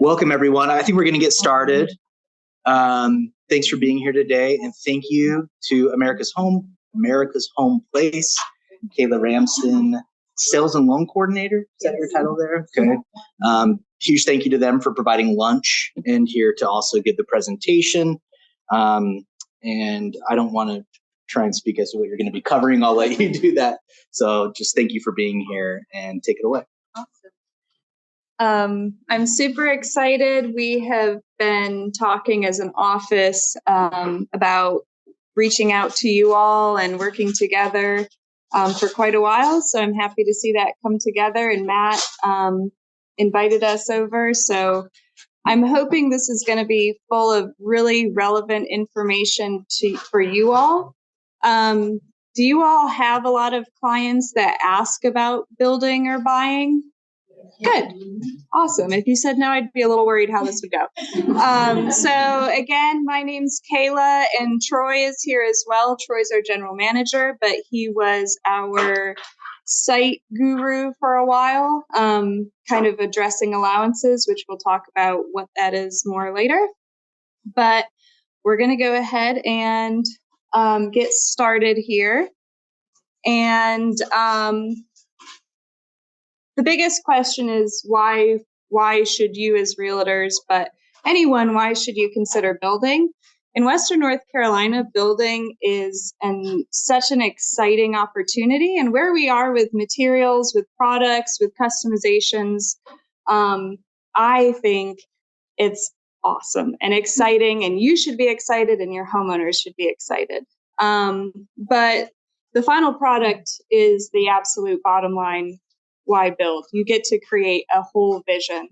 Welcome, everyone. I think we're going to get started. Thanks for being here today, and thank you to America's Home Place, Kayla Ramson, Sales and Loan Coordinator. Is that your title there? Okay. Huge thank you to them for providing lunch and here to also give the presentation. And I don't want to try and speak as to what you're going to be covering. I'll let you do that. So just thank you for being here and take it away. Awesome. I'm super excited. We have been talking as an office about reaching out to you all and working together for quite a while. So I'm happy to see that come together, and Matt invited us over. So I'm hoping this is going to be full of really relevant information for you all. Do you all have a lot of clients that ask about building or buying? Good. Awesome. If you said no, I'd be a little worried how this would go. So again, my name's Kayla, and Troy is here as well. Troy's our general manager, but he was our site guru for a while, kind of addressing allowances, which we'll talk about what that is more later. But we're going to go ahead and get started here. And the biggest question is why should you as realtors, but anyone, why should you consider building? In Western North Carolina, building is such an exciting opportunity. And where we are with materials, with products, with customizations, I think it's awesome and exciting, and you should be excited and your homeowners should be excited. But the final product is the absolute bottom line. Why build? You get to create a whole vision.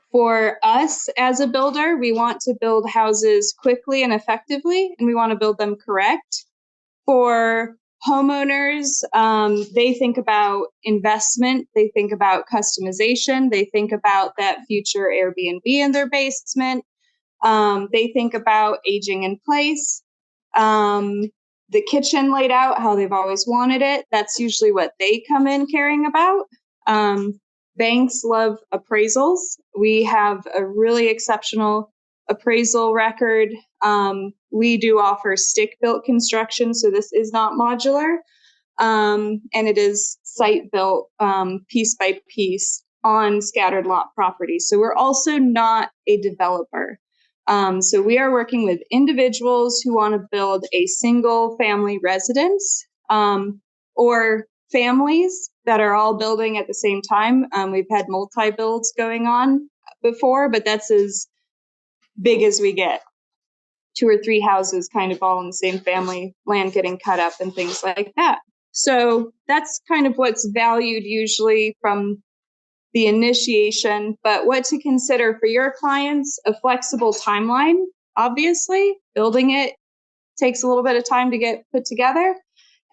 For us as a builder, we want to build houses quickly and effectively, and we want to build them correct. For homeowners, they think about investment, they think about customization, they think about that future Airbnb in their basement, they think about aging in place. The kitchen laid out how they've always wanted it. That's usually what they come in caring about. Banks love appraisals. We have a really exceptional appraisal record. We do offer stick-built construction, so this is not modular. And it is site-built piece by piece on scattered lot properties. So we're also not a developer. So we are working with individuals who want to build a single family residence, or families that are all building at the same time. We've had multi-builds going on before, but that's as big as we get. 2 or 3 houses kind of all in the same family, land getting cut up and things like that. So that's kind of what's valued usually from the initiation, but what to consider for your clients: a flexible timeline. Obviously, building it takes a little bit of time to get put together.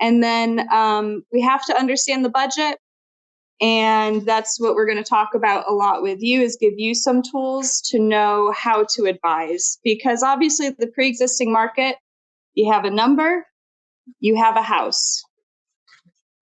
And then we have to understand the budget. And that's what we're going to talk about a lot with you, is give you some tools to know how to advise. Because obviously the pre-existing market, you have a number, you have a house.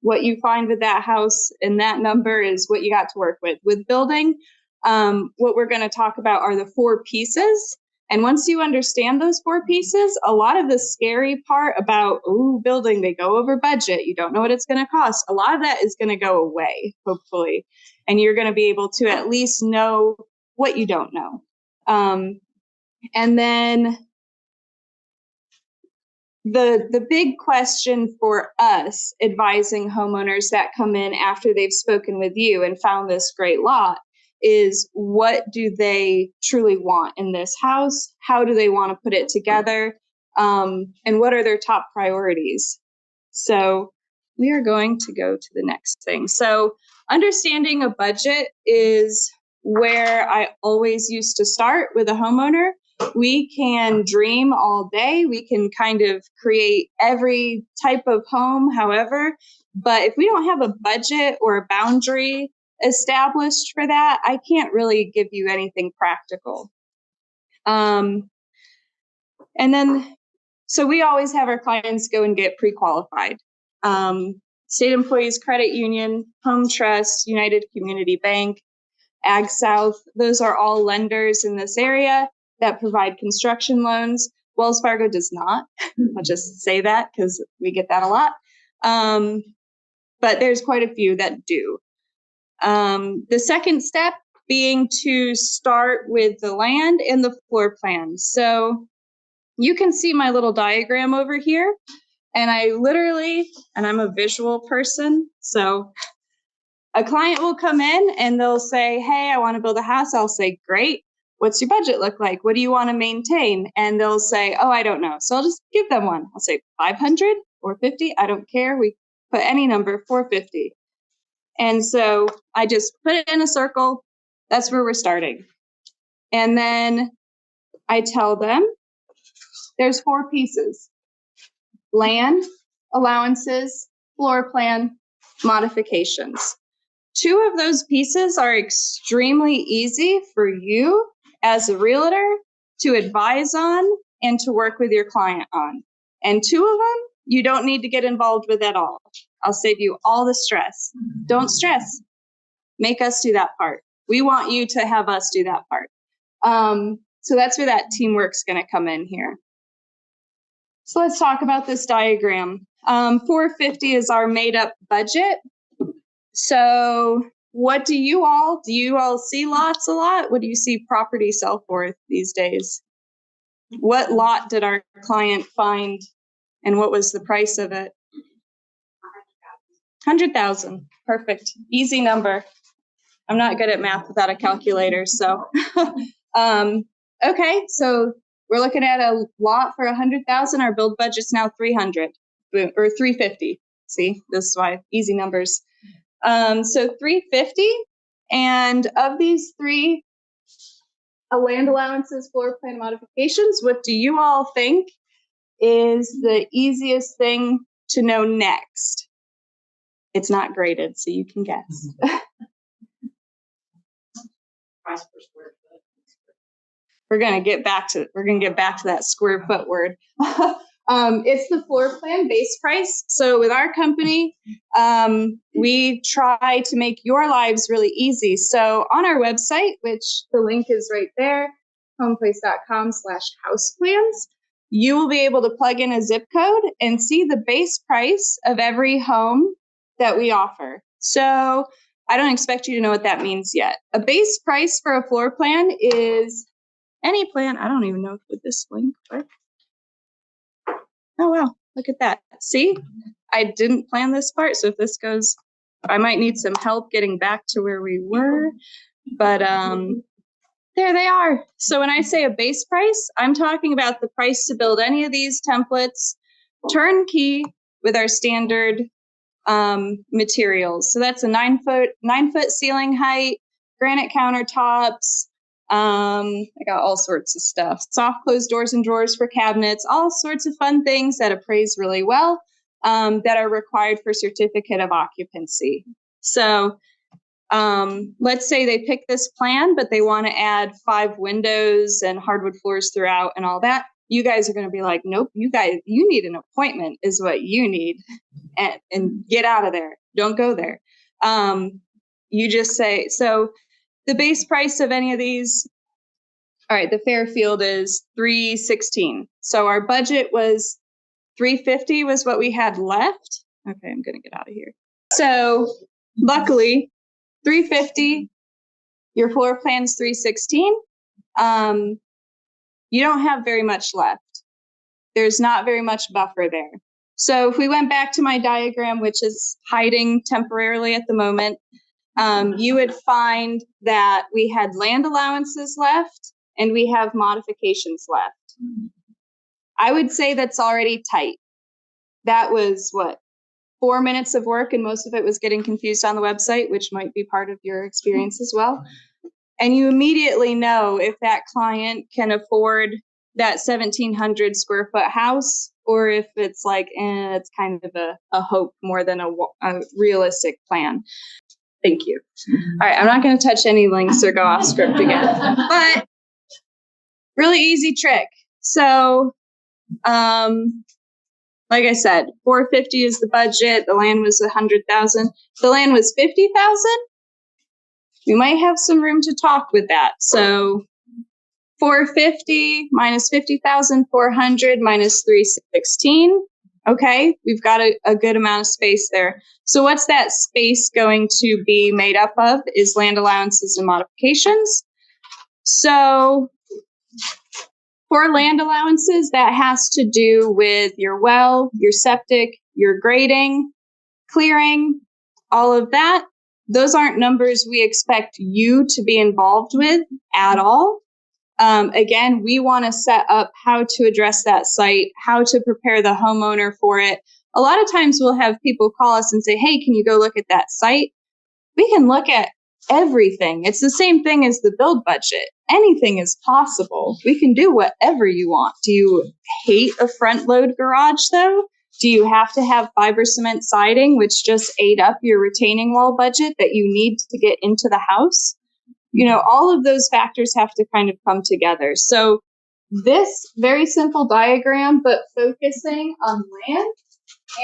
What you find with that house and that number is what you got to work with. With building, what we're going to talk about are the 4 pieces. And once you understand those 4 pieces, a lot of the scary part about, building, they go over budget, you don't know what it's going to cost, a lot of that is going to go away, hopefully. And you're going to be able to at least know what you don't know. And then the big question for us advising homeowners that come in after they've spoken with you and found this great lot is, what do they truly want in this house? How do they want to put it together? And what are their top priorities? So we are going to go to the next thing. So understanding a budget is where I always used to start with a homeowner. We can dream all day. We can kind of create every type of home, however, but if we don't have a budget or a boundary established for that, I can't really give you anything practical. And then, so we always have our clients go and get pre-qualified. State Employees Credit Union, Home Trust, United Community Bank. Ag South. Those are all lenders in this area that provide construction loans. Wells Fargo does not. I'll just say that because we get that a lot. But there's quite a few that do. The second step being to start with the land and the floor plan. So you can see my little diagram over here. And I'm a visual person. So a client will come in and they'll say, hey, I want to build a house. I'll say, great. What's your budget look like? What do you want to maintain? And they'll say, oh, I don't know. So I'll just give them one. I'll say 500 or 50. I don't care. We put any number, 450. And so I just put it in a circle. That's where we're starting. And then I tell them there's 4 pieces: land, allowances, floor plan, modifications. 2 of those pieces are extremely easy for you as a realtor to advise on and to work with your client on. And 2 of them, you don't need to get involved with at all. I'll save you all the stress. Don't stress. Make us do that part. We want you to have us do that part. So that's where that teamwork's going to come in here. So let's talk about this diagram. 450 is our made up budget. So what do you all see lots a lot? What do you see property sell for these days? What lot did our client find and what was the price of it? 100,000. Perfect. Easy number. I'm not good at math without a calculator. So, okay. So we're looking at a lot for 100,000. Our build budget's now 300 or 350. See, this is why easy numbers. So 350. And of these 3 land allowances, floor plan modifications, what do you all think is the easiest thing to know next? It's not graded, so you can guess. Price per square foot. We're gonna get back to that square foot word. It's the floor plan base price. So with our company, we try to make your lives really easy. So on our website, which the link is right there, homeplace.com/houseplans, you will be able to plug in a zip code and see the base price of every home that we offer. So I don't expect you to know what that means yet. A base price for a floor plan is any plan. I don't even know if this link works. Oh, wow. Look at that. See, I didn't plan this part. So if this goes, I might need some help getting back to where we were. But there they are. So when I say a base price, I'm talking about the price to build any of these templates turnkey with our standard materials. So that's a 9 foot ceiling height, granite countertops. I got all sorts of stuff. Soft closed doors and drawers for cabinets, all sorts of fun things that appraise really well, that are required for certificate of occupancy. So let's say they pick this plan, but they want to add 5 windows and hardwood floors throughout and all that. You guys are going to be like, nope, you need an appointment is what you need, and get out of there. Don't go there. You just say, so the base price of any of these, all right, the Fairfield is $316. So our budget was $350 was what we had left. Okay, I'm going to get out of here. So luckily, $350, your floor plan's $316. You don't have very much left. There's not very much buffer there. So if we went back to my diagram, which is hiding temporarily at the moment, you would find that we had land allowances left and we have modifications left. I would say that's already tight. That was 4 minutes of work, and most of it was getting confused on the website, which might be part of your experience as well. And you immediately know if that client can afford that 1,700 square foot house, or if it's like, it's kind of a hope more than a realistic plan. Thank you. All right, I'm not going to touch any links or go off script again, but really easy trick. So, like I said, 450 is the budget. The land was 100,000. The land was 50,000. we might have some room to talk with that. So 450 minus 50,400 minus 316. Okay, we've got a good amount of space there. So what's that space going to be made up of is land allowances and modifications. So for land allowances, that has to do with your well, your septic, your grading, clearing, all of that. Those aren't numbers we expect you to be involved with at all. Again, we want to set up how to address that site, how to prepare the homeowner for it. A lot of times we'll have people call us and say, hey, can you go look at that site? We can look at everything. It's the same thing as the build budget. Anything is possible. We can do whatever you want. Do you hate a front load garage though? Do you have to have fiber cement siding, which just ate up your retaining wall budget that you need to get into the house? You know, all of those factors have to kind of come together. So this very simple diagram, but focusing on land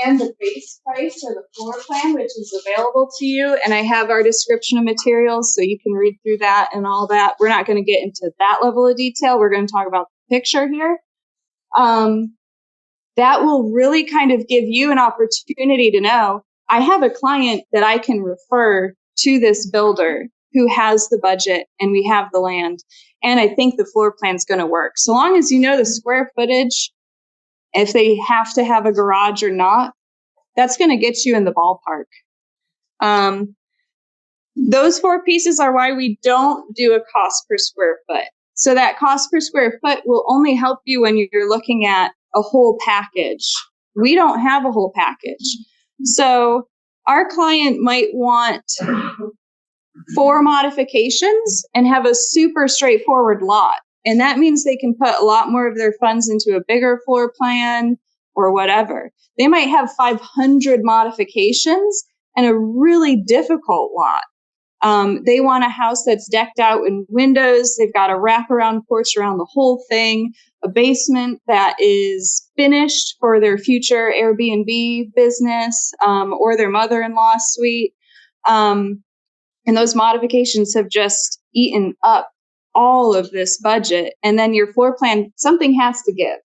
and the base price or the floor plan, which is available to you. And I have our description of materials, so you can read through that and all that. We're not going to get into that level of detail. We're going to talk about the picture here. That will really kind of give you an opportunity to know, I have a client that I can refer to this builder who has the budget and we have the land. And I think the floor plan is going to work. So long as you know the square footage, if they have to have a garage or not, that's going to get you in the ballpark. Those four pieces are why we don't do a cost per square foot. So that cost per square foot will only help you when you're looking at a whole package. We don't have a whole package. So our client might want 4 modifications and have a super straightforward lot. And that means they can put a lot more of their funds into a bigger floor plan or whatever. They might have 500 modifications and a really difficult lot. They want a house that's decked out in windows. They've got a wraparound porch around the whole thing, a basement that is finished for their future Airbnb business or their mother-in-law suite. And those modifications have just eaten up all of this budget. And then your floor plan, something has to give.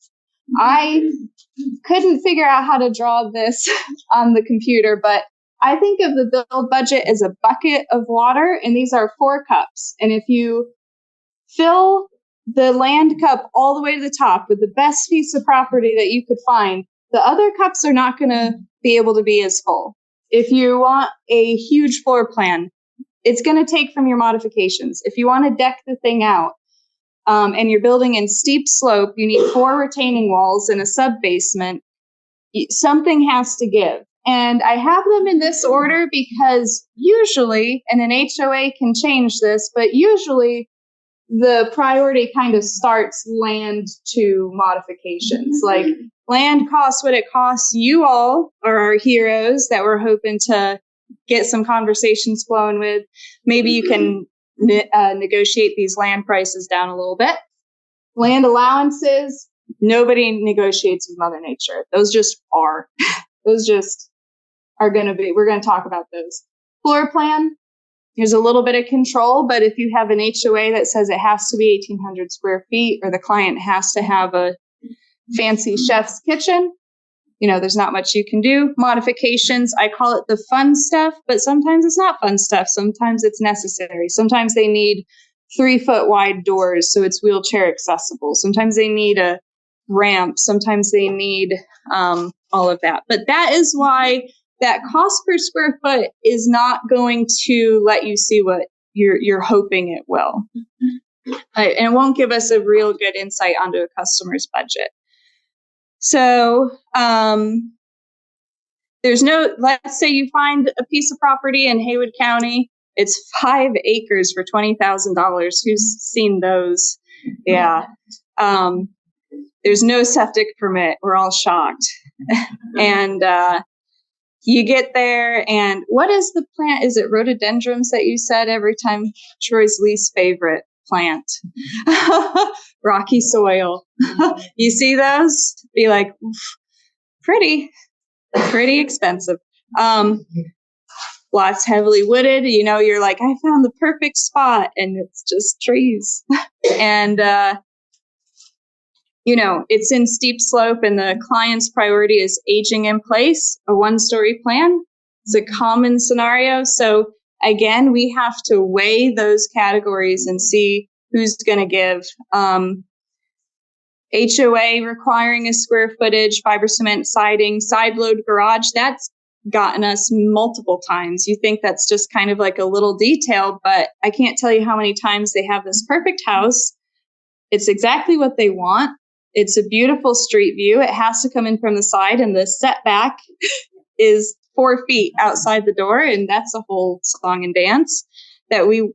I couldn't figure out how to draw this on the computer, but I think of the build budget as a bucket of water, and these are 4 cups. And if you fill the land cup all the way to the top with the best piece of property that you could find, the other cups are not going to be able to be as full. If you want a huge floor plan, it's going to take from your modifications. If you want to deck the thing out and you're building in steep slope, you need 4 retaining walls and a sub-basement. Something has to give. And I have them in this order because usually, and an HOA can change this, but usually the priority kind of starts land to modifications. Like land costs what it costs. You all are our heroes that we're hoping to get some conversations flowing with. Maybe you can negotiate these land prices down a little bit. Land allowances, nobody negotiates with Mother Nature. Those just are. Those just are going to be, we're going to talk about those. Floor plan, there's a little bit of control, but if you have an HOA that says it has to be 1,800 square feet or the client has to have a fancy chef's kitchen, you know, there's not much you can do. Modifications, I call it the fun stuff, but sometimes it's not fun stuff. Sometimes it's necessary. Sometimes they need 3-foot wide doors so it's wheelchair accessible. Sometimes they need a ramp. Sometimes they need all of that. But that is why that cost per square foot is not going to let you see what you're hoping it will. And it won't give us a real good insight onto a customer's budget. So there's no, let's say you find a piece of property in Haywood County. It's 5 acres for $20,000. Who's seen those? Yeah. There's no septic permit. We're all shocked. And you get there, and what is the plant? Is it rhododendrons that you said every time? Troy's least favorite plant. Rocky soil. You see those? Be like, pretty expensive. lots heavily wooded, you're like, I found the perfect spot, and it's just trees. And, it's in steep slope, and the client's priority is aging in place, a 1-story plan. It's a common scenario. So again, we have to weigh those categories and see who's going to give. HOA requiring a square footage, fiber cement siding, side load garage, that's gotten us multiple times. You think that's just kind of like a little detail, but I can't tell you how many times they have this perfect house. It's exactly what they want. It's a beautiful street view. It has to come in from the side, and the setback is 4 feet outside the door. And that's a whole song and dance that we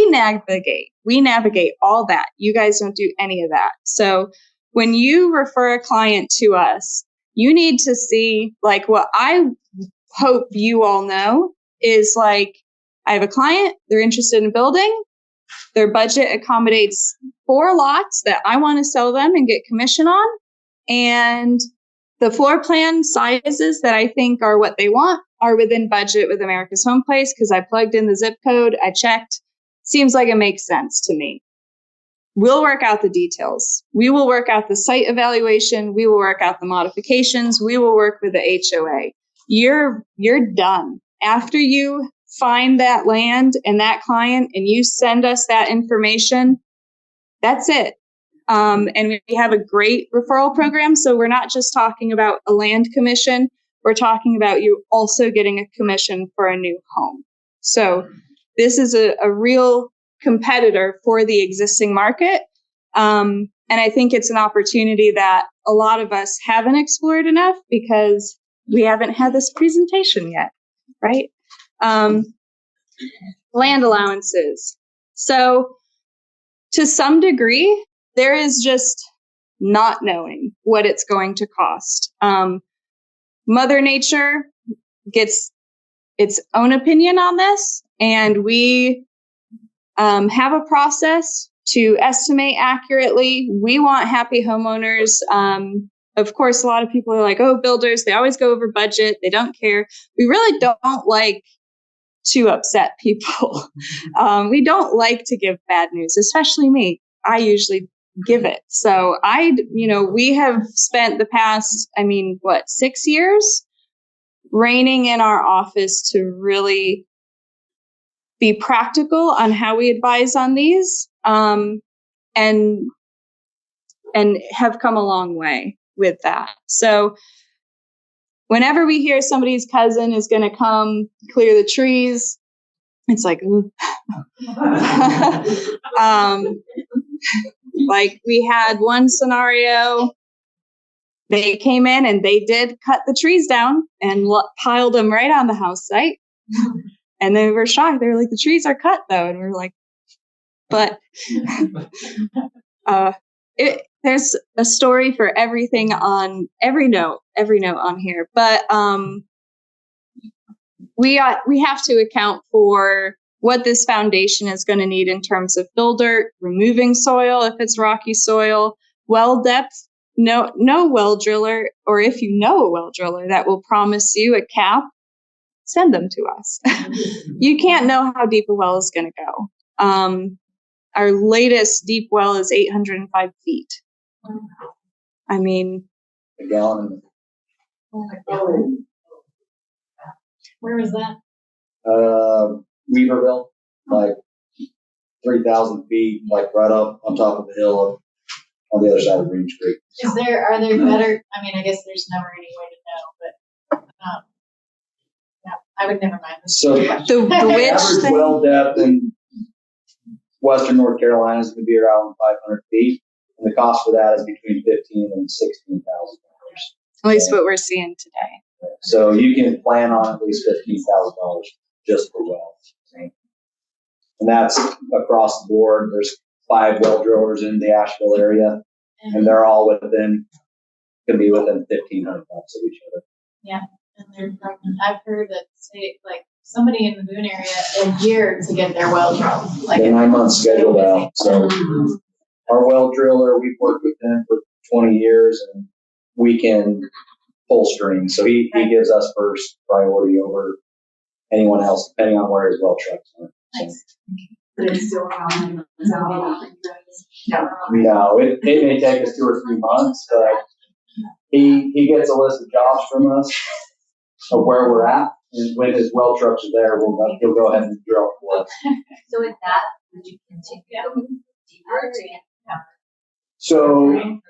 navigate. We navigate all that. You guys don't do any of that. So when you refer a client to us, you need to see, like, what I hope you all know is, like, I have a client, they're interested in building. Their budget accommodates 4 lots that I want to sell them and get commission on. And the floor plan sizes that I think are what they want are within budget with America's Home Place, because I plugged in the zip code, I checked. Seems like it makes sense to me. We'll work out the details. We will work out the site evaluation. We will work out the modifications. We will work with the HOA. You're done. After you find that land and that client and you send us that information, that's it. And we have a great referral program. So we're not just talking about a land commission. We're talking about you also getting a commission for a new home. So this is a real competitor for the existing market. And I think it's an opportunity that a lot of us haven't explored enough because we haven't had this presentation yet, right? Land allowances. So to some degree, there is just not knowing what it's going to cost. Mother Nature gets its own opinion on this, and we have a process to estimate accurately. We want happy homeowners. Of course, a lot of people are like, oh, builders, they always go over budget. They don't care. We really don't like to upset people. We don't like to give bad news, especially me. I usually give it. So we have spent the past, 6 years reining in our office to really be practical on how we advise on these, and have come a long way with that. So whenever we hear somebody's cousin is going to come clear the trees, it's like, ooh. Like, we had one scenario, they came in and they did cut the trees down and piled them right on the house site. And they were shocked. They were like, the trees are cut though. And we were like, but there's a story for everything on every note on here. But we have to account for what this foundation is going to need in terms of fill dirt, removing soil if it's rocky soil, well depth. No well driller, or if you know a well driller that will promise you a cap, send them to us. You can't know how deep a well is going to go. Our latest deep well is 805 feet. A gallon. Where was that? Weaverville, like 3,000 feet, like right up on top of the hill on the other side of Green Creek. Are there better, I guess there's never any way to know, but no, I would never mind. So the average well depth in western North Carolina is going to be around 500 feet, and the cost for that is between $15,000 and $16,000. At least what we're seeing today. So you can plan on at least $15,000 just for wells. And that's across the board. There's 5 well drillers in the Asheville area, and they're all can be within $1,500 of each other. Yeah, and I've heard that like somebody in the Boone area a year to get their well drilled. Like 9 months scheduled out. So our well driller, we've worked with him for 20 years, and we can pull strings. So he gives us first priority over anyone else, depending on where his well trucks are. So, But it's still on. no, it may take us 2 or 3 months, but he gets a list of jobs from us of where we're at, and when his well trucks are there, he'll go ahead and drill for us. So with that, would you continue deeper to get? So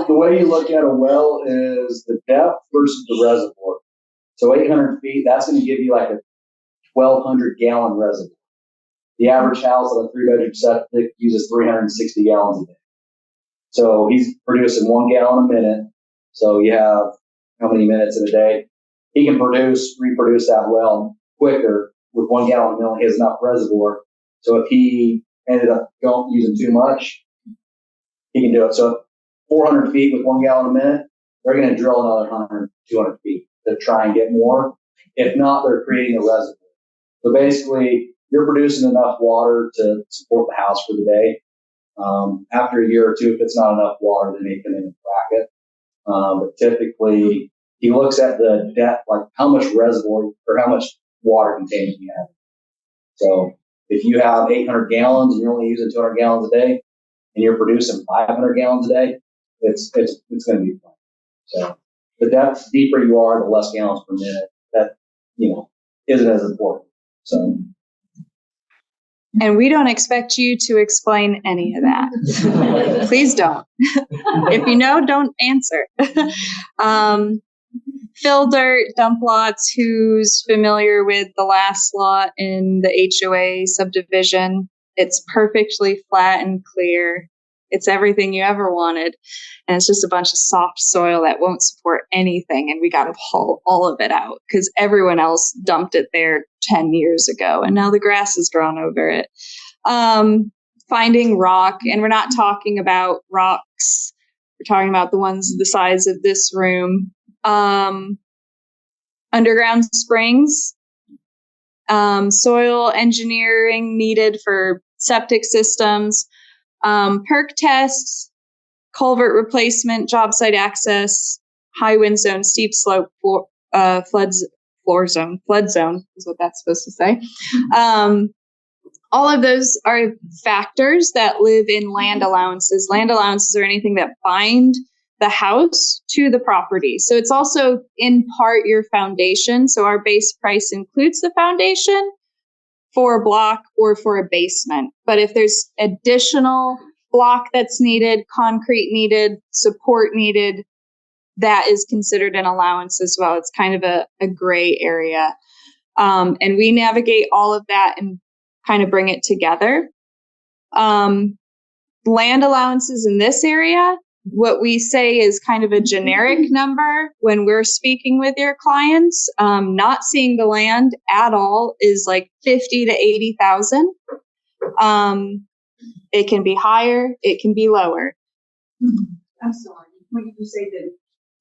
the way you look at a well is the depth versus the reservoir. So 800 feet, that's going to give you like a 1,200 gallon reservoir. The average house on a 3-bedroom septic uses 360 gallons a day. So he's producing 1 gallon a minute. So you have how many minutes in a day? He can reproduce that well quicker with 1 gallon a minute. He has enough reservoir. So if he ended up using too much, he can do it. So 400 feet with 1 gallon a minute, they're going to drill another 100, 200 feet to try and get more. If not, they're creating a reservoir. So basically, you're producing enough water to support the house for the day. After a year or two, if it's not enough water, then they come in and frack it. But typically, he looks at the depth, like how much reservoir or how much water containment you have. So if you have 800 gallons and you're only using 200 gallons a day, and you're producing 500 gallons a day, it's going to be fun. So the depth deeper you are, the less gallons per minute. That isn't as important. So. And we don't expect you to explain any of that. Please don't. If you know, don't answer. Fill dirt, dump lots. Who's familiar with the last lot in the HOA subdivision? It's perfectly flat and clear. It's everything you ever wanted. And it's just a bunch of soft soil that won't support anything. And we got to haul all of it out because everyone else dumped it there 10 years ago. And now the grass has grown over it. Finding rock. And we're not talking about rocks. We're talking about the ones the size of this room. Underground springs. Soil engineering needed for septic systems. Perk tests, culvert replacement, job site access, high wind zone, steep slope, flood zone is what that's supposed to say. All of those are factors that live in land allowances. Land allowances are anything that bind the house to the property. So it's also in part your foundation. So our base price includes the foundation for a block or for a basement. But if there's additional block that's needed, concrete needed, support needed, that is considered an allowance as well. It's kind of a gray area. And we navigate all of that and kind of bring it together. Land allowances in this area, what we say is kind of a generic number when we're speaking with your clients. Not seeing the land at all is like 50 to 80,000. It can be higher, it can be lower. I'm sorry. When you say the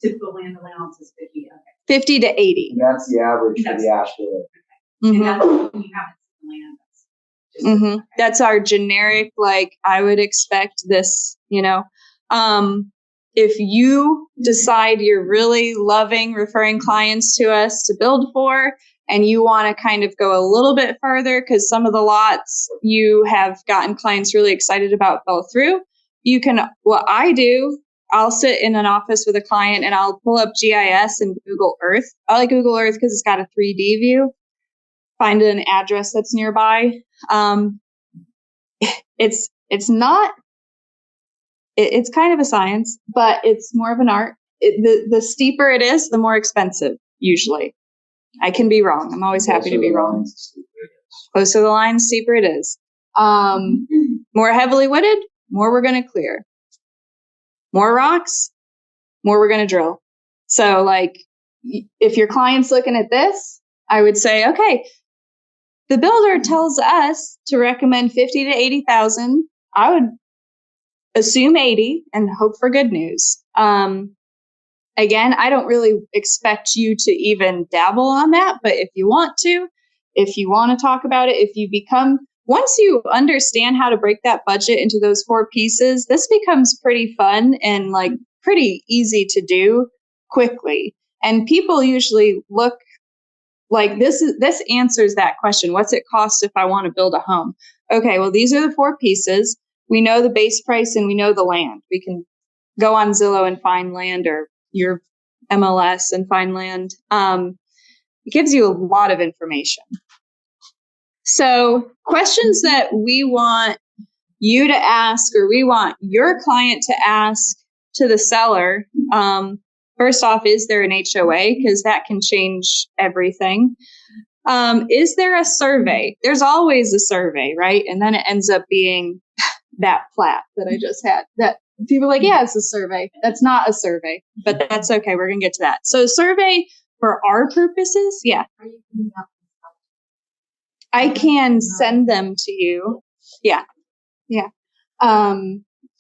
typical land allowance is 50, okay. 50 to 80. And that's the average for the Asheville. And Mm-hmm. that's when you haven't seen the land. Mm-hmm. That's our generic, like I would expect this, if you decide you're really loving referring clients to us to build for, and you want to kind of go a little bit further because some of the lots you have gotten clients really excited about fell through, you can, what I do, I'll sit in an office with a client and I'll pull up GIS and Google Earth. I like Google Earth because it's got a 3D view. Find an address that's nearby. It's kind of a science, but it's more of an art. The steeper it is, the more expensive, usually. I can be wrong. I'm always happy to be wrong. Closer to the line, steeper it is. More heavily wooded, more we're going to clear. More rocks, more we're going to drill. So like, if your client's looking at this, I would say, okay, the builder tells us to recommend 50 to 80,000. I would assume 80 and hope for good news. Again, I don't really expect you to even dabble on that, but if you want to talk about it, once you understand how to break that budget into those 4 pieces, this becomes pretty fun and like pretty easy to do quickly. And people usually look like this answers that question. What's it cost if I want to build a home? Okay, well, these are the 4 pieces. We know the base price and we know the land. We can go on Zillow and find land, or your MLS and find land. It gives you a lot of information. So questions that we want you to ask, or we want your client to ask to the seller. First off, is there an HOA? Because that can change everything. Is there a survey? There's always a survey, right? And then it ends up being that plat that I just had. That people are like, yeah, it's a survey. That's not a survey, but that's okay. We're going to get to that. So survey for our purposes, yeah. I can send them to you. Yeah.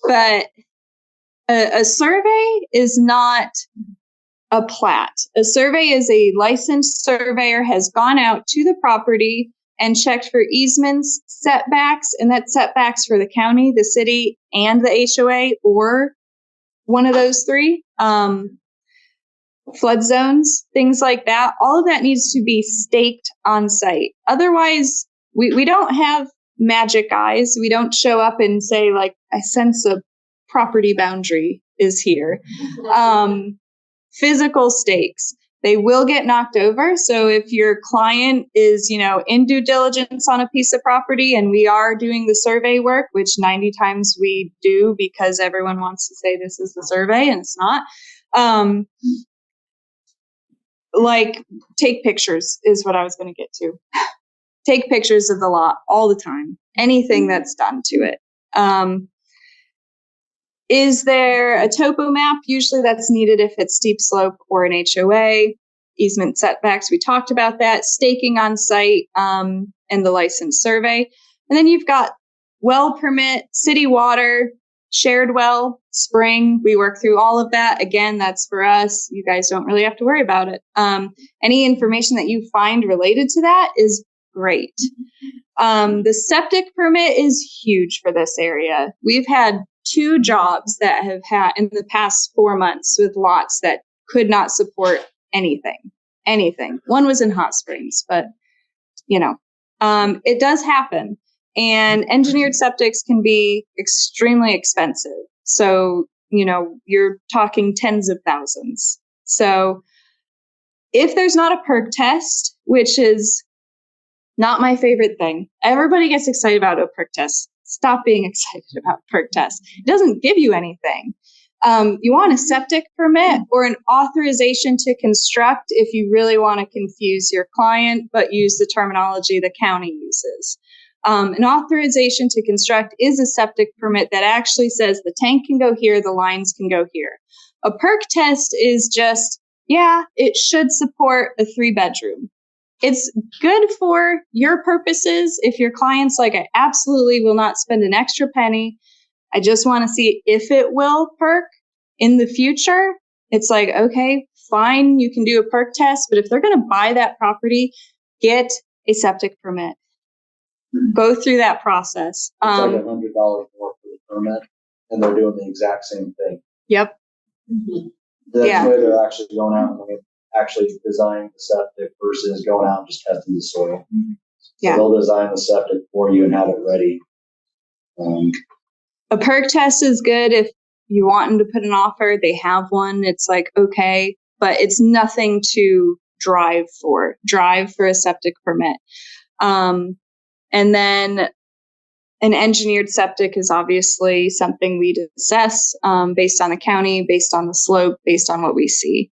But a survey is not a plat. A survey is a licensed surveyor has gone out to the property and checked for easements, setbacks, and that's setbacks for the county, the city, and the HOA, or one of those 3. Flood zones, things like that. All of that needs to be staked on site. Otherwise, we don't have magic eyes. We don't show up and say, like, I sense a property boundary is here. Physical stakes, they will get knocked over. So if your client is, in due diligence on a piece of property and we are doing the survey work, which 90 times we do because everyone wants to say this is the survey and it's not. Like, take pictures is what I was going to get to. Take pictures of the lot all the time, anything that's done to it. Is there a topo map? Usually that's needed if it's steep slope or an HOA. Easement setbacks, we talked about that. Staking on site, and the license survey. And then you've got well permit, city water, shared well, spring. We work through all of that. Again, that's for us. You guys don't really have to worry about it. Any information that you find related to that is great. The septic permit is huge for this area. We've had 2 jobs that have had in the past 4 months with lots that could not support anything. One was in Hot Springs, but it does happen. And engineered septics can be extremely expensive. So, you're talking tens of thousands. So if there's not a perk test, which is not my favorite thing, everybody gets excited about a perk test. Stop being excited about perk test. It doesn't give you anything. You want a septic permit or an authorization to construct if you really want to confuse your client, but use the terminology the county uses. An authorization to construct is a septic permit that actually says the tank can go here, the lines can go here. A perk test is just, it should support a 3-bedroom. It's good for your purposes. If your client's like, I absolutely will not spend an extra penny, I just want to see if it will perk in the future. It's like, okay, fine, you can do a perk test, but if they're going to buy that property, get a septic permit. Go through that process. It's like $100 more for the permit, and they're doing the exact same thing. Yep. That's where they're actually going out and actually designing the septic versus going out and just testing the soil. So they'll design the septic for you and have it ready. A perk test is good if you want them to put an offer. They have one. It's like, okay, but it's nothing to drive for. Drive for a septic permit. And then an engineered septic is obviously something we'd assess based on the county, based on the slope, based on what we see.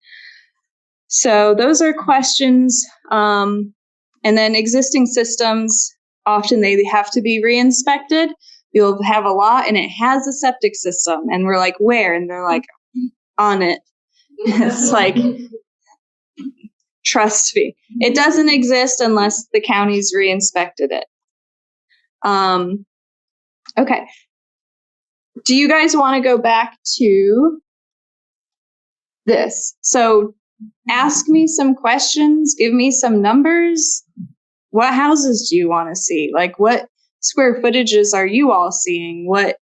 So those are questions. And then existing systems, often they have to be re-inspected. You'll have a lot and it has a septic system. And we're like, where? And they're like, on it. It's like, trust me. It doesn't exist unless the county's re-inspected it. Okay. Do you guys want to go back to this? So ask me some questions, give me some numbers. What houses do you want to see? Like, what square footages are you all seeing? What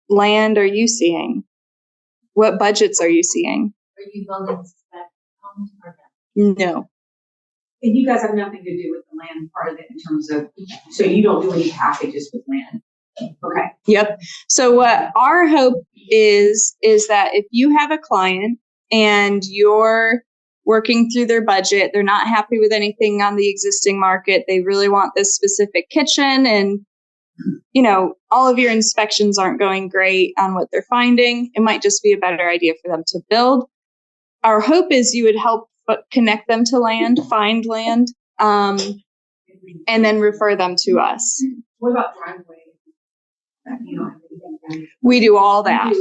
land are you seeing? What budgets are you seeing? Are you building spec homes or No. And you guys have nothing to do with the land part of it in terms of, so you don't do any packages with land. Okay. Yep. So what our hope is that if you have a client and you're working through their budget, they're not happy with anything on the existing market, they really want this specific kitchen, and all of your inspections aren't going great on what they're finding, it might just be a better idea for them to build. Our hope is you would help connect them to land, find land, and then refer them to us. What about driveway? You don't have anything. We do all that.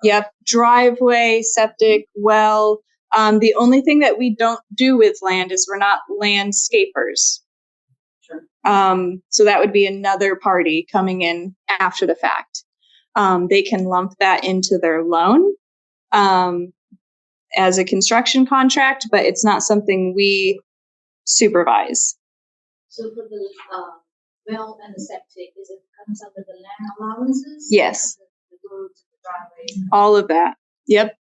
Yep. Driveway, septic, well. The only thing that we don't do with land is we're not landscapers. Sure. So that would be another party coming in after the fact. They can lump that into their loan as a construction contract, but it's not something we supervise. So for the well and the septic, is it comes under the land allowances? Yes. The roads, the driveways. All of that. Yep.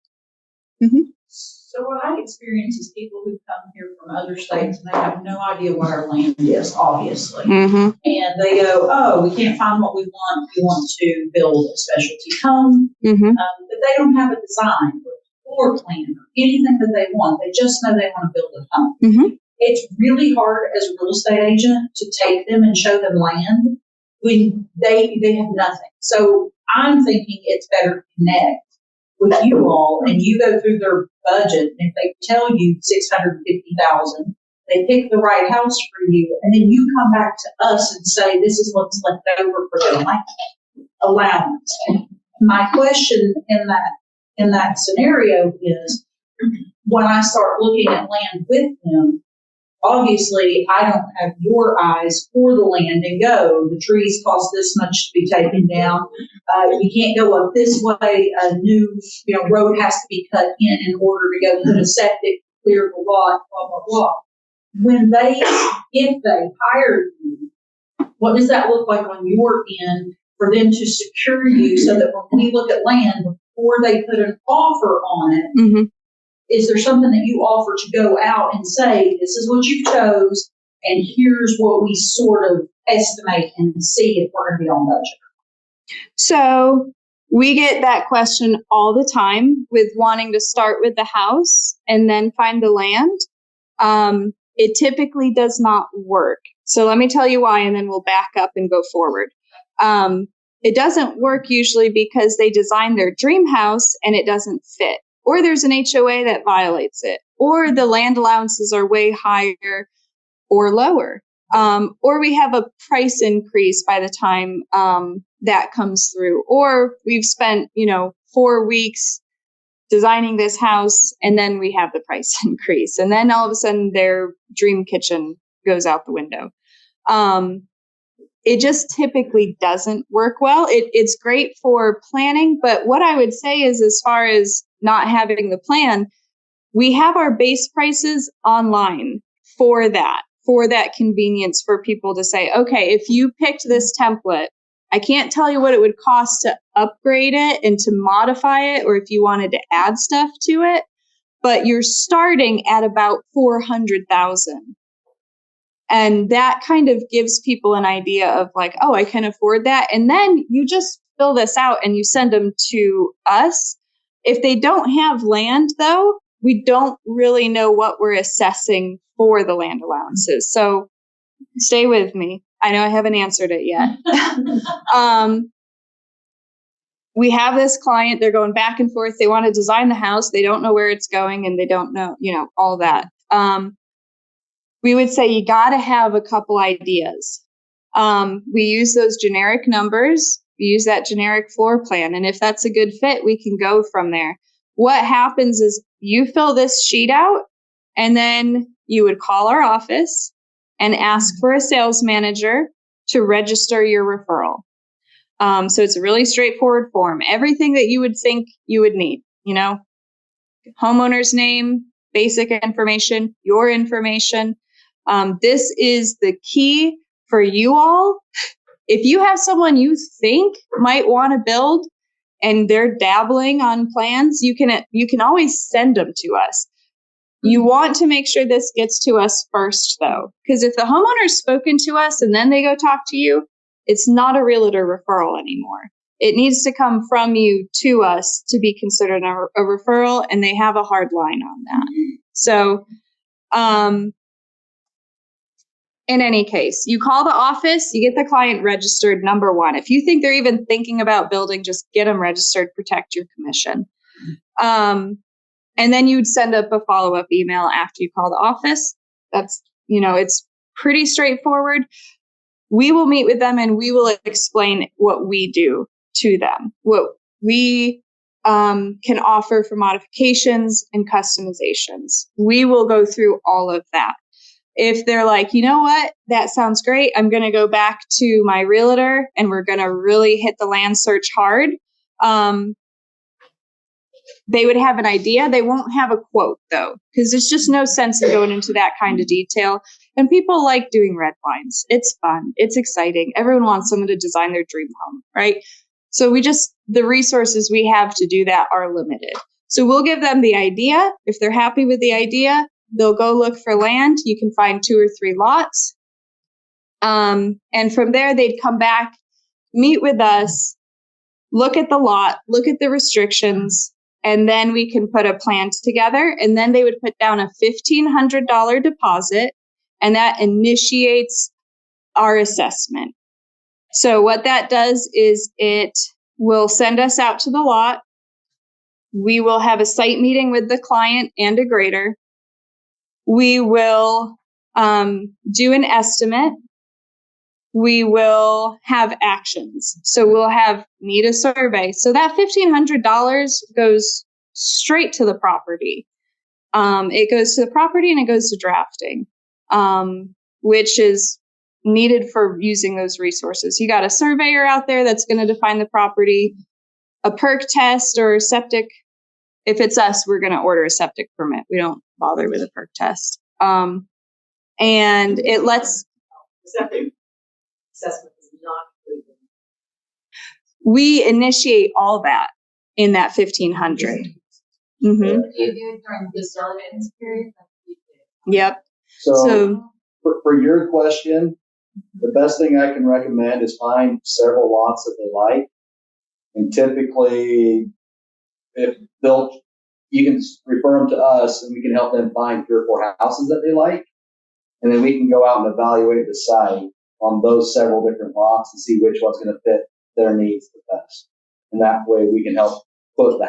So what I experience is people who come here from other states and they have no idea what our land is, obviously. Mm-hmm. And they go, oh, we can't find what we want. We want to build a specialty home. Mm-hmm. But they don't have a design or floor plan or anything that they want. They just know they want to build a home. Mm-hmm. It's really hard as a real estate agent to take them and show them land when they have nothing. So I'm thinking it's better to connect with you all, and you go through their budget, and if they tell you $650,000, they pick the right house for you, and then you come back to us and say, this is what's left over for their allowance. And my question in that scenario is, when I start looking at land with them, obviously I don't have your eyes for the land and go, the trees cost this much to be taken down. You can't go up this way. A new, road has to be cut in order to go put a septic, clear the lot, blah, blah, blah. If they hire you, what does that look like on your end for them to secure you so that when we look at land before they put an offer on it, Mm-hmm. is there something that you offer to go out and say, this is what you chose, and here's what we sort of estimate and see if we're going to be on budget? So we get that question all the time with wanting to start with the house and then find the land. It typically does not work. So let me tell you why, and then we'll back up and go forward. It doesn't work usually because they design their dream house and it doesn't fit, or there's an HOA that violates it, or the land allowances are way higher or lower, or we have a price increase by the time that comes through, or we've spent 4 weeks designing this house and then we have the price increase, and then all of a sudden their dream kitchen goes out the window. It just typically doesn't work well. It's great for planning, but what I would say is, as far as not having the plan, we have our base prices online for that convenience for people to say, okay, if you picked this template, I can't tell you what it would cost to upgrade it and to modify it, or if you wanted to add stuff to it, but you're starting at about $400,000. And that kind of gives people an idea of like, oh, I can afford that. And then you just fill this out and you send them to us. If they don't have land, though, we don't really know what we're assessing for the land allowances. So stay with me. I know I haven't answered it yet. We have this client, they're going back and forth. They want to design the house. They don't know where it's going and they don't know, all that. We would say you got to have a couple ideas. We use those generic numbers. We use that generic floor plan. And if that's a good fit, we can go from there. What happens is you fill this sheet out, and then you would call our office and ask for a sales manager to register your referral. So it's a really straightforward form. Everything that you would think you would need, homeowner's name, basic information, your information. This is the key for you all. If you have someone you think might want to build and they're dabbling on plans, you can always send them to us. You want to make sure this gets to us first, though, because if the homeowner's spoken to us and then they go talk to you, it's not a realtor referral anymore. It needs to come from you to us to be considered a referral, and they have a hard line on that. So, in any case, you call the office, you get the client registered, number one. If you think they're even thinking about building, just get them registered, protect your commission. And then you'd send up a follow-up email after you call the office. That's, it's pretty straightforward. We will meet with them and we will explain what we do to them, what we can offer for modifications and customizations. We will go through all of that. If they're like, you know what, that sounds great, I'm going to go back to my realtor and we're going to really hit the land search hard. They would have an idea. They won't have a quote, though, because there's just no sense in going into that kind of detail. And people like doing red lines. It's fun. It's exciting. Everyone wants someone to design their dream home, right? So the resources we have to do that are limited. So we'll give them the idea. If they're happy with the idea, they'll go look for land. You can find 2 or 3 lots. And from there, they'd come back, meet with us, look at the lot, look at the restrictions, and then we can put a plan together. And then they would put down a $1,500 deposit, and that initiates our assessment. So what that does is it will send us out to the lot. We will have a site meeting with the client and a grader. We will do an estimate. We will have actions. So we'll need a survey. So that $1,500 goes straight to the property. It goes to the property and it goes to drafting, which is needed for using those resources. You got a surveyor out there that's going to define the property, a perk test or septic. If it's us, we're going to order a septic permit. We don't bother with a perk test. And it lets... Septic assessment is not legal. We initiate all that in that 1,500. Mm-hmm. Do you do it during the diligence period? Yep. So for your question, the best thing I can recommend is find several lots that they like. And typically, you can refer them to us and we can help them find 3 or 4 houses that they like. And then we can go out and evaluate the site on those several different lots and see which one's going to fit their needs the best. And that way we can help put the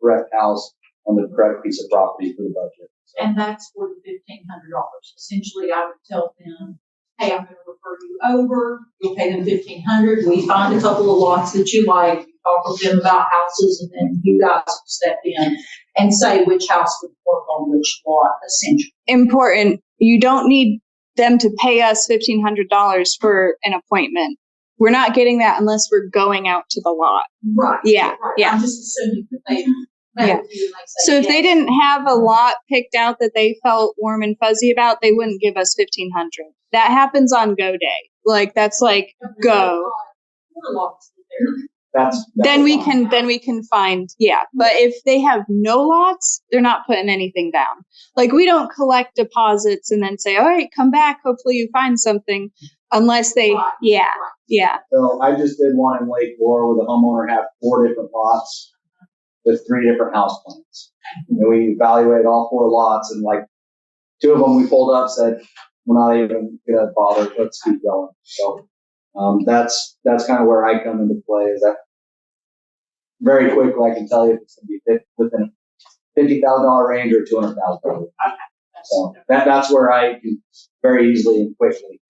correct house on the correct piece of property for the budget. So. And that's for the $1,500. Essentially, I would tell them, hey, I'm going to refer you over. You'll pay them $1,500. We find a couple of lots that you like. You talk with them about houses, and then you guys will step in and say which house would work on which lot, essentially. Important. You don't need them to pay us $1,500 for an appointment. We're not getting that unless we're going out to the lot. Right. Yeah. Right. Yeah. I'm just assuming that they Yeah. So if they didn't have a lot picked out that they felt warm and fuzzy about, they wouldn't give us $1,500. That happens on go day. Like that's like go. Then we can find, yeah. But if they have no lots, they're not putting anything down. Like we don't collect deposits and then say, all right, come back. Hopefully you find something unless they, yeah. So I just did one in Lake Laura where the homeowner had 4 different lots with 3 different house plans. And we evaluated all 4 lots and like 2 of them we pulled up, said, we're not even going to bother. Let's keep going. So that's kind of where I come into play is that very quickly I can tell you if it's going to be within a $50,000 range or $200,000. So that's where I can very easily and quickly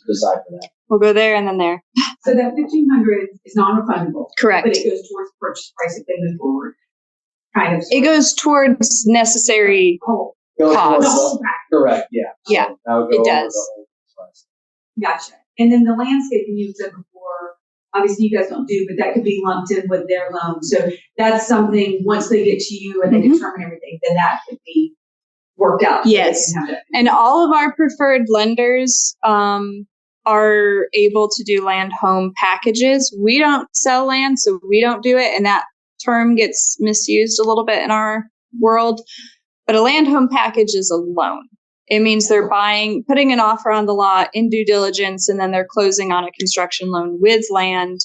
decide for that. We'll go there and then there. So that $1,500 is non-refundable. Correct. But it goes towards purchase price if they move forward. Kind of. It goes towards necessary costs. Correct. Yeah. Yeah. So it does. Gotcha. And then the landscaping you said before, obviously you guys don't do, but that could be lumped in with their loan. So that's something once they get to you and they determine everything, then that could be worked out. Yes. And all of our preferred lenders are able to do land home packages. We don't sell land, so we don't do it. And that term gets misused a little bit in our world. But a land home package is a loan. It means they're putting an offer on the lot in due diligence, and then they're closing on a construction loan with land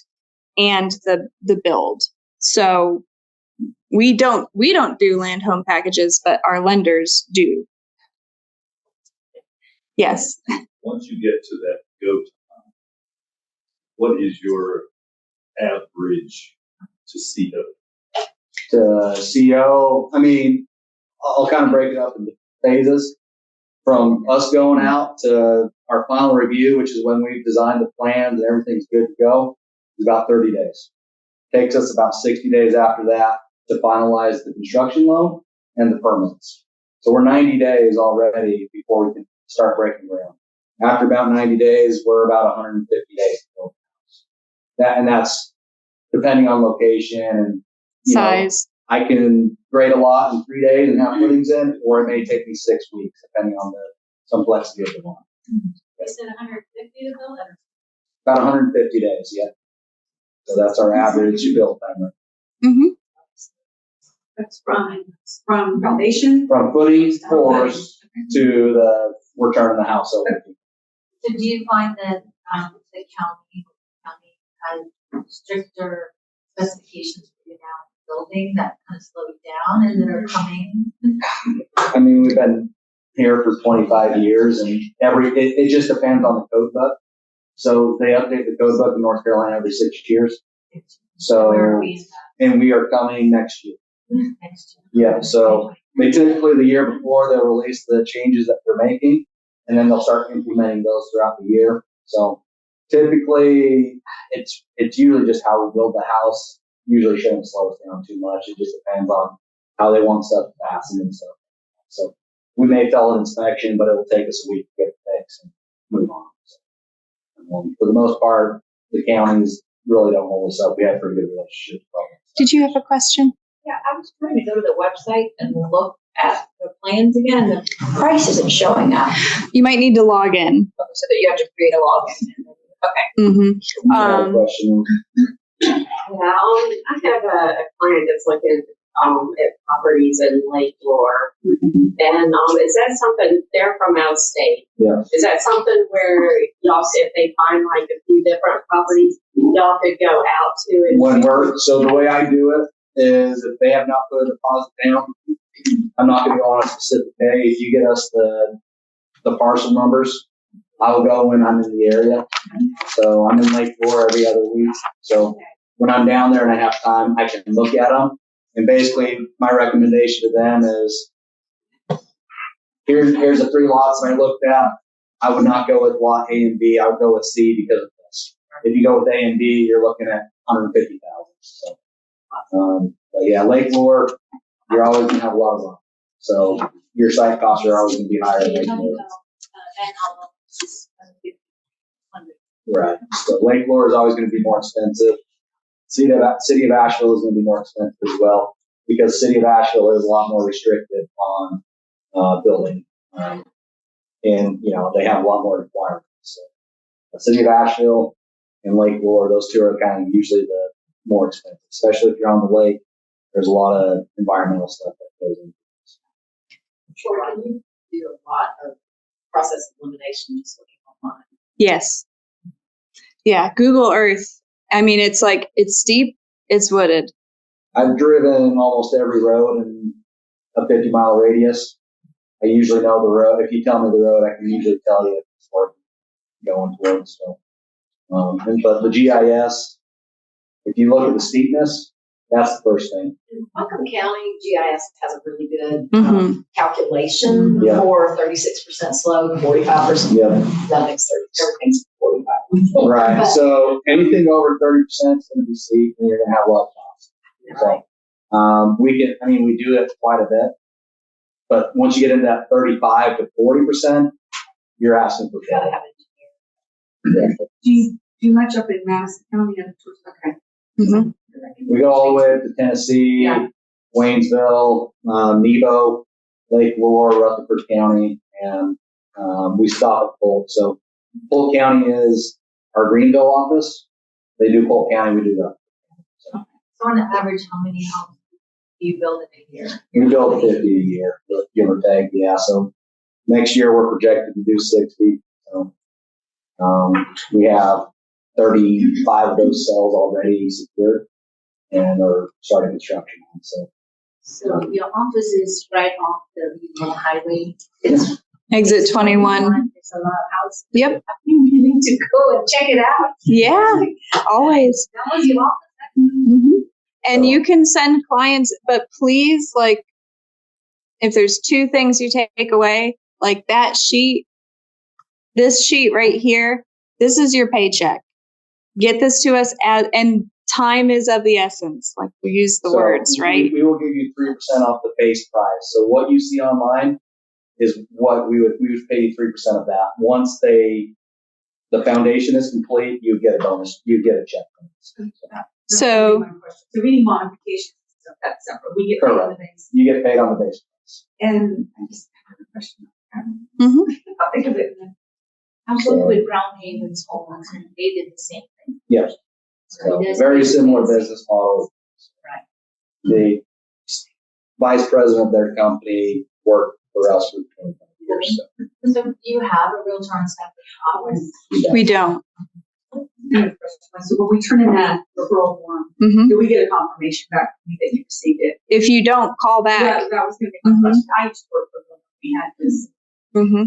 and the build. So we don't do land home packages, but our lenders do. Yes. Once you get to that go time, what is your average to CO? To CO, I mean, I'll kind of break it up into phases. From us going out to our final review, which is when we've designed the plans and everything's good to go, is about 30 days. Takes us about 60 days after that to finalize the construction loan and the permits. So we're 90 days already before we can start breaking ground. After about 90 days, we're about 150 days to build the house. And that's depending on location and Size. I can grade a lot in 3 days and have footings in, or it may take me 6 weeks, depending on the complexity of the lot. You said 150 to build it? About 150 days, yeah. So that's our average build time. Mm-hmm. That's from foundation. From footings, pours, to we're turning the house over. So do you find that the county has stricter specifications for you now building that kind of slow you down and that are coming? I mean, we've been here for 25 years, and it just depends on the code book. So they update the code book in North Carolina every 6 years. So, Where are we and we are coming next year. next year? Yeah, so they typically the year before they'll release the changes that they're making, and then they'll start implementing those throughout the year. So typically it's usually just how we build the house. Usually shouldn't slow us down too much. It just depends on how they want stuff to fasten and stuff. So we may fail an inspection, but it'll take us a week to get it fixed and move on. So, for the most part, the counties really don't hold us up. We have pretty good relationships. Did you have a question? Yeah, I was trying to go to the website and look at the plans again. The price isn't showing up, You might need to log in. so that you have to create a login. Okay. Mm-hmm. Question. Yeah, I have a client that's looking at properties in Lake Lore, and is that something? They're from out of state. Yeah. Is that something where y'all, if they find like a few different properties, y'all could go out to and So the way I do it is, if they have not put a deposit down, I'm not going to go on a specific day. If you get us the parcel numbers, I'll go when I'm in the area. So I'm in Lake Lore every other week. So when I'm down there and I have time, I can look at them. And basically, my recommendation to them is, here's the 3 lots that I looked at. I would not go with lot A and B. I would go with C because of this. If you go with A and B, you're looking at 150,000. So, but yeah, Lake Lore, you're always going to have a lot of them. So your site costs are always going to be higher than Lake Lore. Right. So Lake Lore is always going to be more expensive. City of Asheville is going to be more expensive as well, because City of Asheville is a lot more restricted on building, and they have a lot more requirements. So the City of Asheville and Lake Lore, those two are kind of usually the more expensive, especially if you're on the lake. There's a lot of environmental stuff that goes into this. Sure, you do a lot of process elimination just looking online. Yes. Yeah. Google Earth. I mean, it's steep, it's wooded. I've driven almost every road in a 50-mile radius. I usually know the road. If you tell me the road, I can usually tell you if it's worth going towards. So, but the GIS, if you look at the steepness, that's the first thing. Buncombe County GIS has a really good Mm-hmm. calculation for 36% slope, 45%. Yeah. That makes everything's 45. Right. But, So anything over 30% is going to be steep, and you're going to have a lot of costs. So we do it quite a bit, but once you get into that 35 to 40%, you're asking for gotta trouble. have it. Do you do much up in Madison County? Okay. Mm-hmm. We go all the way up to Tennessee, Waynesville, Nebo, Lake Lore, Rutherford County, and we stop at Polk. So Polk County is our Greenville office. They do Polk County, we do that. So on average, how many homes You build in a year. We build 50 a year, give or take. Yeah. So next year we're projected to do 60. So, we have 35 of those cells already secured and are starting construction. So your office is right off the Union Highway. Exit 21. There's a lot of houses. Yep. You need to go and check it out. Yeah, always. That was your office. Mhm. And you can send clients, but please, like, if there's two things you take away, like that sheet, this sheet right here, this is your paycheck. Get this to us and time is of the essence. Like we use the words, right? We will give you 3% off the base price. So what you see online is what we would pay you 3% of that. Once the foundation is complete, you get a bonus. You get a check bonus. So any modifications, that's separate. We get paid on the base. You get paid on the base price. And I just have a question. I'll think of it. Absolutely, with Brown Haven's homes, and they did the same thing. Yes. So it is- Very similar business model. Right. The vice president of their company worked for us for 25 years. So do you have a realtor on staff at the office? we don't. So when we turn in that referral form, Mhm. do we get a confirmation back from you that you received it? If you don't, call back. That was going to be my question. I used to work for them. We had this. Mm-hmm.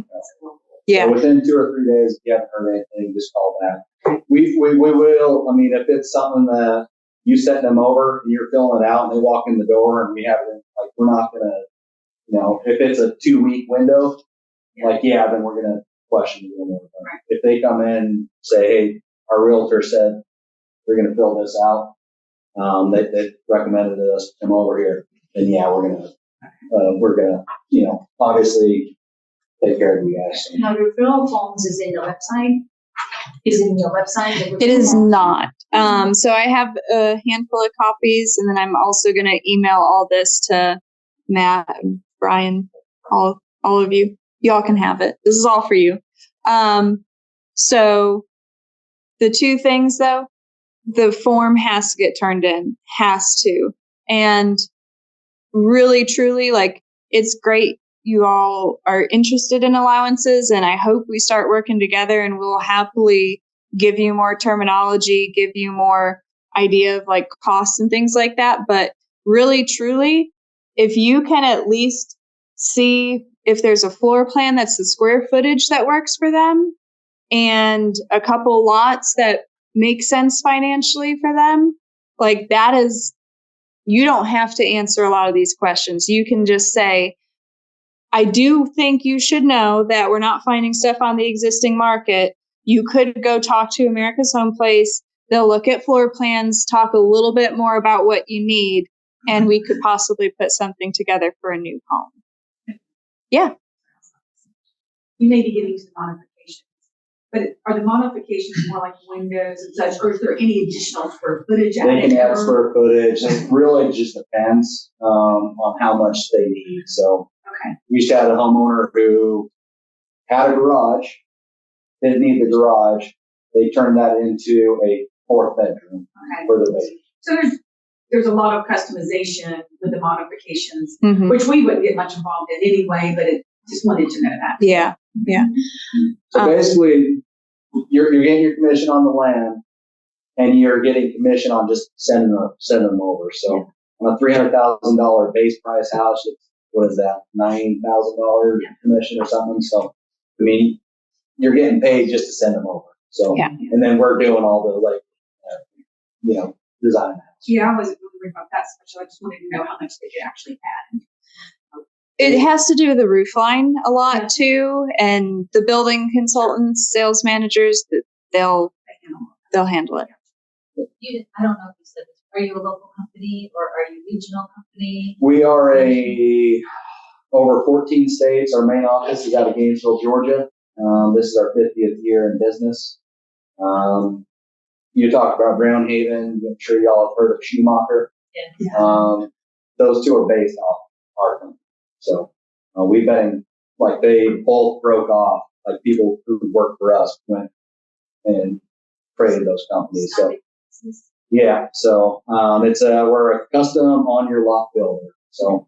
Yeah. So within 2 or 3 days, if you haven't heard anything, just call back. We will, I mean, if it's something that you sent them over and you're filling it out and they walk in the door and we have it, like, we're not going to, if it's a 2-week window, then we're going to question it a little more. If they come in and say, hey, our realtor said we're going to fill this out, they recommended us to come over here, then we're going to, obviously take care of you guys. Now, referral forms is in the website. Is in your website. It is not. So I have a handful of copies, and then I'm also going to email all this to Matt and Brian, all of you. Y'all can have it. This is all for you. So the two things, though, the form has to get turned in, has to. And really, truly, like, it's great you all are interested in allowances, and I hope we start working together and we'll happily give you more terminology, give you more idea of like costs and things like that. But really, truly, if you can at least see if there's a floor plan that's the square footage that works for them and a couple lots that make sense financially for them, like that is, you don't have to answer a lot of these questions. You can just say, I do think you should know that we're not finding stuff on the existing market. You could go talk to America's Home Place. They'll look at floor plans, talk a little bit more about what you need, and we could possibly put something together for a new home. Yeah. You may be getting some modifications, but are the modifications more like windows and such, or is there any additional square footage? They can add square footage. It really just depends on how much they need. So we used to have a homeowner who had a garage, didn't need the garage. They turned that into a 4th bedroom for the baby. So there's a lot of customization with the modifications, Mm-hmm. which we wouldn't get much involved in anyway, but just wanted to know that. Yeah. Yeah. So basically, you're getting your commission on the land, and you're getting commission on just sending them over. So on a $300,000 base price house, it's, what is that, $9,000 commission or something? So, I mean, you're getting paid just to send them over. So, and then we're doing all the design. Yeah, I wasn't really worried about that so much. I just wanted to know how much they could actually add. It has to do with the roof line a lot too, and the building consultants, sales managers, they'll handle it. I don't know if you said this. Are you a local company or are you a regional company? We are over 14 states. Our main office is out of Gainesville, Georgia. This is our 50th year in business. You talked about Brown Haven. I'm sure y'all have heard of Schumacher. Yeah. Those two are based off our company. So we've been, like, they both broke off. Like, people who worked for us went and created those companies. So Yeah, so we're a custom on your lot builder. So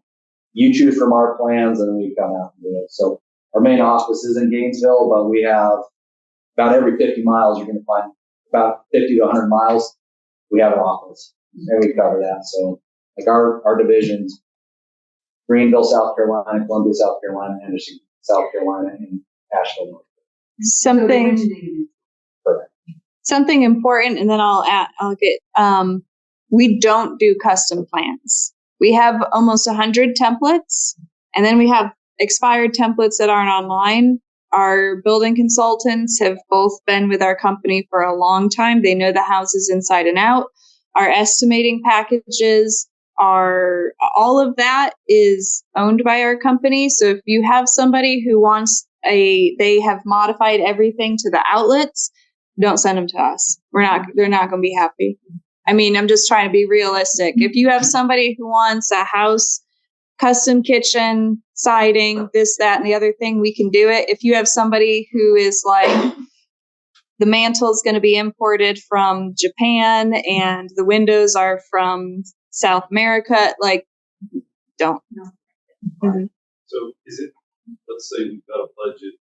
you choose from our plans and we come out and do it. So our main office is in Gainesville, but we have about every 50 miles, you're going to find about 50 to 100 miles, we have an office and we cover that. So like our divisions, Greenville, South Carolina, Columbia, South Carolina, Anderson, South Carolina, and Asheville, North Something important, and then I'll get, we don't do custom plans. We have almost 100 templates, and then we have expired templates that aren't online. Our building consultants have both been with our company for a long time. They know the houses inside and out. Our estimating packages are, all of that is owned by our company. So if you have somebody who wants they have modified everything to the outlets, don't send them to us. They're not going to be happy. I mean, I'm just trying to be realistic. If you have somebody who wants a house, custom kitchen, siding, this, that, and the other thing, we can do it. If you have somebody who is like, the mantle is going to be imported from Japan and the windows are from South America, like, don't. Mm-hmm. So is it, let's say we've got a budget,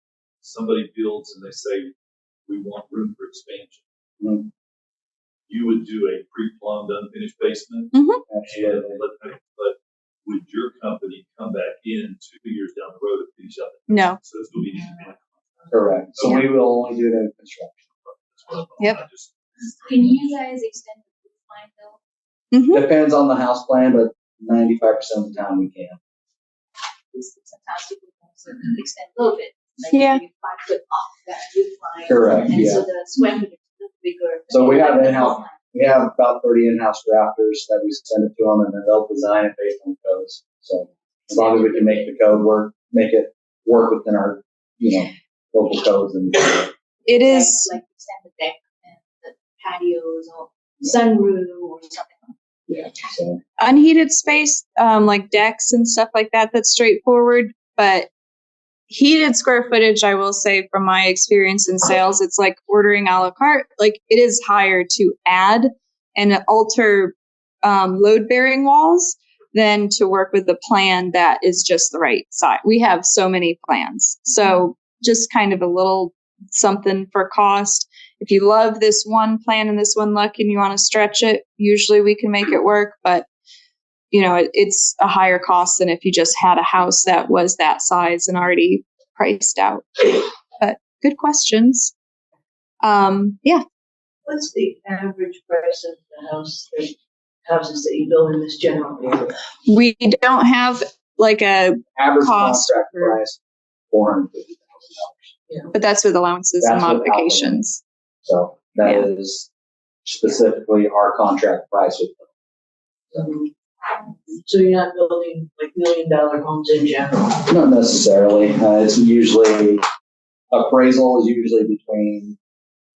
somebody builds and they say, we want room for expansion. Mm-hmm. You would do a pre-plumbed unfinished basement. Mm-hmm. But would your company come back in 2 years down the road and finish up? No. So it's going to be independent. Correct. So we will only do the construction. Yep. Can you guys extend the line though? Mm-hmm. Depends on the house plan, but 95% of the time we can. Sometimes people also extend a little bit. Like Yeah. 5 foot off that roof line. Correct. And Yeah. so the square footage is a little bigger. So we have in-house. We have about 30 in-house drafters that we send it to them, and then they'll design it based on codes. So as long as we can make the code work, make it work within our, local codes, and It is. Like extend the deck and the patios or sunroof or something. yeah. So Unheated space, like decks and stuff like that, that's straightforward. But heated square footage, I will say from my experience in sales, it's like ordering a la carte. Like, it is higher to add and alter load bearing walls than to work with a plan that is just the right size. We have so many plans. So just kind of a little something for cost. If you love this one plan and this one look and you want to stretch it, usually we can make it work. But it's a higher cost than if you just had a house that was that size and already priced out. But good questions. Yeah. What's the average price of the houses that you build in this general area? We don't have like a average cost contract price $450,000. Yeah. but that's with allowances and That's without modifications. So that is specifically our contract price with them. So you're not building like $1 million homes in general? Not necessarily. It's usually appraisal is usually between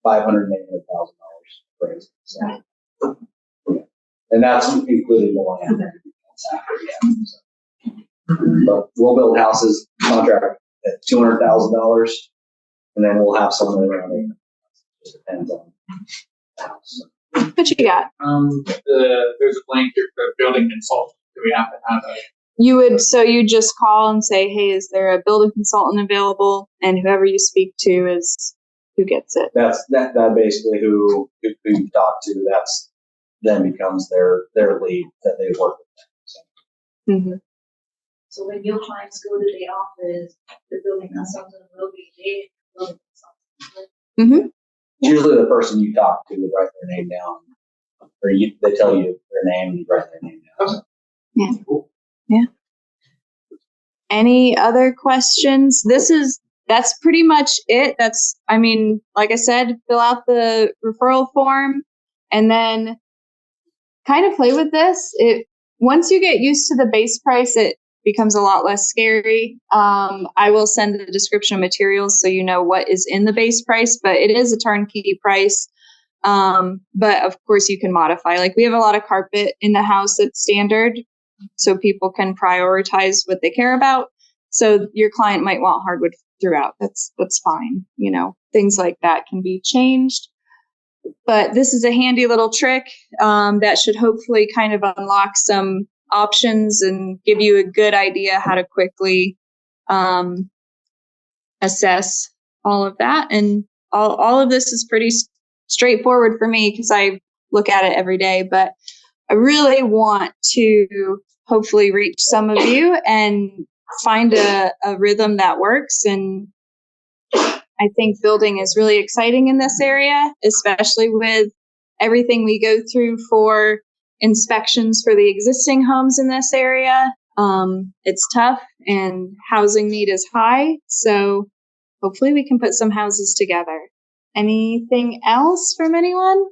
$500,000 and $800,000 appraisal. So, and that's including the land. But we'll build houses contract at $200,000, and then we'll have some around $800,000. Just depends on the house. What you got? There's a blank here for building consultant. Do we have to have a? You just call and say, hey, is there a building consultant available? And whoever you speak to is who gets it. That's that basically who you talk to. That's then becomes their lead that they work with them. So. Mm-hmm. So when your clients go to the office, the building consultant will be there. Building consultant. Mm-hmm. It's usually the person you talk to would write their name down, or they tell you their name and you write their name down. So. Yeah. Yeah. Any other questions? That's pretty much it. Like I said, fill out the referral form and then kind of play with this. Once you get used to the base price, it becomes a lot less scary. I will send the description of materials so you know what is in the base price, but it is a turnkey price. But of course you can modify. Like, we have a lot of carpet in the house that's standard, so people can prioritize what they care about. So your client might want hardwood throughout. That's fine. Things like that can be changed. But this is a handy little trick that should hopefully kind of unlock some options and give you a good idea how to quickly assess all of that. And all of this is pretty straightforward for me because I look at it every day. But I really want to hopefully reach some of you and find a rhythm that works. And I think building is really exciting in this area, especially with everything we go through for inspections for the existing homes in this area. It's tough and housing need is high. So hopefully we can put some houses together. Anything else from anyone?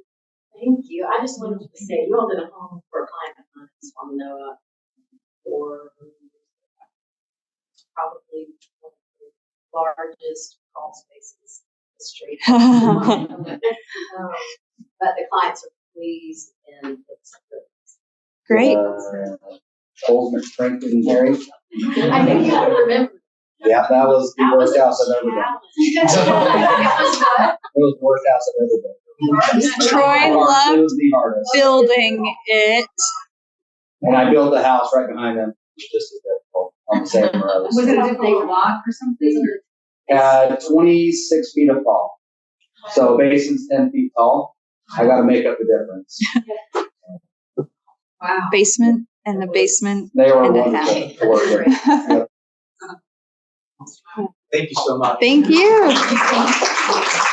Thank you. I just wanted to say, you all did a home for a client of mine, from Noah, for probably one of the largest crawl spaces in the street. But the clients are pleased and it's good. Great. Oldsmith Frank and Harry. I knew you would remember. Yeah, that was the worst house I've ever done. It was the worst house I've ever done. Troy It loved was the hardest. building it. And I built a house right behind them. It was just as difficult on the same road. Was it a different block or something? Had 26 feet of fall. So basin's 10 feet tall. I got to make up the difference. Wow. Basement and the basement. They were And a wonderful to work with. Yep. Thank you so much. Thank you.